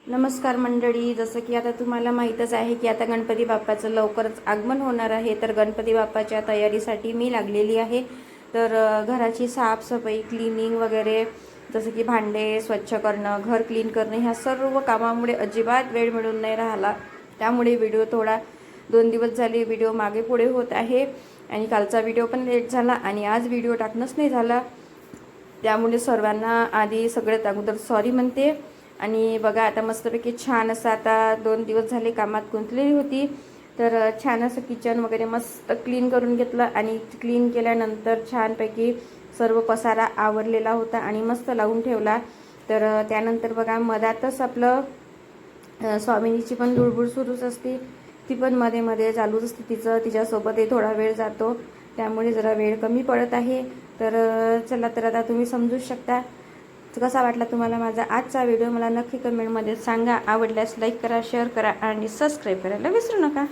नमस्कार मंडळी, जसं की आता तुम्हाला माहीतच आहे की आता गणपती बाप्पाचं लवकरच आगमन होणार आहे। तर गणपती बाप्पाच्या तयारीसाठी मी लागलेली आहे। तर घराची साफसफाई, क्लिनिंग वगैरे, जसं की भांडे स्वच्छ करणं, घर क्लीन करणं, ह्या सर्व कामामुळे अजिबात वेळ मिळून नाही राहिला। त्यामुळे व्हिडिओ थोडा 2 दिवस झाले व्हिडिओ मागे पुढे होत आहे आणि कालचा व्हिडिओ पण लेट झाला आणि आज व्हिडिओ टाकणंच नाही झाला। त्यामुळे सर्वांना आधी सगळ्यात अगोदर सॉरी म्हणते। आणि बघा आता मस्तपैकी छान असं आता 2 दिवस झाले कामात गुंतलेली होती। तर छान असं किचन वगैरे मस्त क्लीन करून घेतलं आणि क्लीन केल्यानंतर छानपैकी सर्व पसारा आवरलेला होता आणि मस्त लावून ठेवला। तर त्यानंतर बघा मधातच आपलं स्वामिनीची पण लुडबुड सुरूच असते, ती पण मध्ये मध्ये चालूच असते तिच्यासोबतही थोडा वेळ जातो, त्यामुळे जरा वेळ कमी पडत आहे। तर चला, तर आता तुम्ही समजू शकता कसा वाटला तुम्हाला माझा आजचा व्हिडिओ, मला नक्की कमेंटमध्ये सांगा। आवडल्यास लाईक करा, शेअर करा आणि सबस्क्राईब करायला विसरू नका।